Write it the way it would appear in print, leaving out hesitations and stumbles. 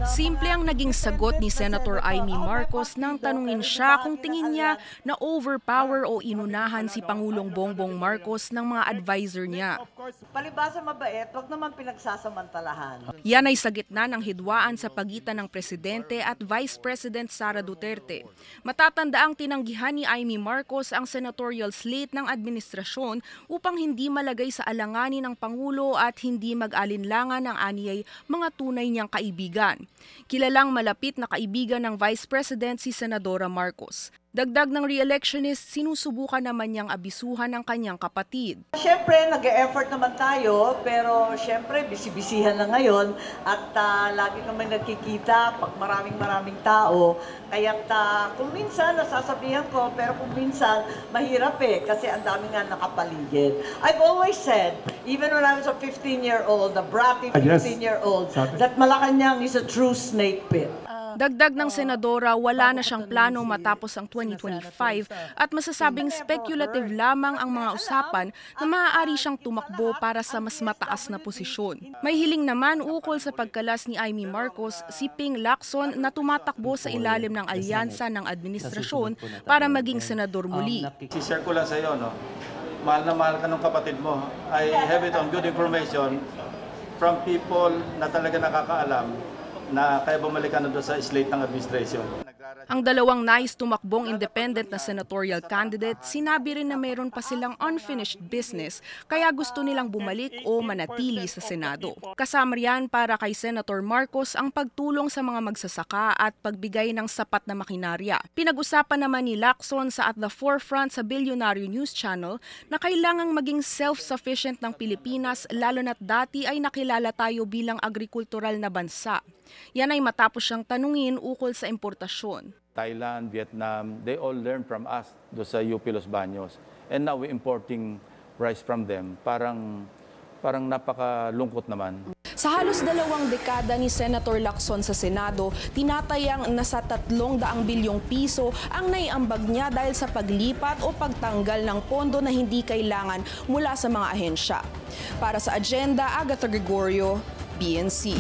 Simple ang naging sagot ni Senator Amy Marcos nang tanungin siya kung tingin niya na overpower o inunahan si Pangulong Bongbong Marcos ng mga advisor niya. Palibhasa mabait, wag naman pinagsasamantalahan. Yan ay sa gitna ng hidwaan sa pagitan ng Presidente at Vice President Sara Duterte. Matatanda ang tinanggihan ni Amy Marcos ang senatorial slate ng administrasyon upang hindi malagay sa alanganin ng Pangulo at hindi mag-alinlangan ng aniyay mga tunay niyang kaibigan. Kilalang malapit na kaibigan ng Vice President si Senadora Marcos. Dagdag ng re-electionist, sinusubukan naman niyang abisuhan ang kanyang kapatid. Siyempre, nag-e-effort naman tayo, pero siyempre, bisibisihan na ngayon at lagi naman nagkikita pag maraming tao. Kaya't kung minsan nasasabihan ko, pero kung minsan mahirap kasi ang dami nga nakapaligid. I've always said, even when I was a 15-year-old, a bratty 15-year-old, that Malacanang is a true snake pit. Dagdag ng senadora, wala na siyang plano matapos ang 2025 at masasabing speculative lamang ang mga usapan na maaari siyang tumakbo para sa mas mataas na posisyon. May hiling naman ukol sa pagkalas ni Amy Marcos si Ping Lacson na tumatakbo sa ilalim ng alyansa ng administrasyon para maging senador muli. I-share ko lang sa iyo, no? Mahal na mahal ka ng kapatid mo. I have it on good information from people na talaga nakakaalam na kaya bumalik ka na doon sa slate ng administration. Ang dalawang nais tumakbong independent na senatorial candidate, sinabi rin na mayroon pa silang unfinished business kaya gusto nilang bumalik o manatili sa Senado. Kasama riyan para kay Senator Marcos ang pagtulong sa mga magsasaka at pagbigay ng sapat na makinarya. Pinag-usapan naman ni Lacson sa At the Forefront sa Bilyonaryo News Channel na kailangang maging self-sufficient ng Pilipinas lalo na't dati ay nakilala tayo bilang agrikultural na bansa. Yan ay matapos siyang tanungin ukol sa importasyon. Thailand, Vietnam, they all learn from us do sa UP Los Baños. And now we're importing rice from them. Parang napakalungkot naman. Sa halos 2 dekada ni Senator Lacson sa Senado, tinatayang nasa 300 bilyong piso ang naiambag niya dahil sa paglipat o pagtanggal ng pondo na hindi kailangan mula sa mga ahensya. Para sa Agenda, Agatha Gregorio, PNC.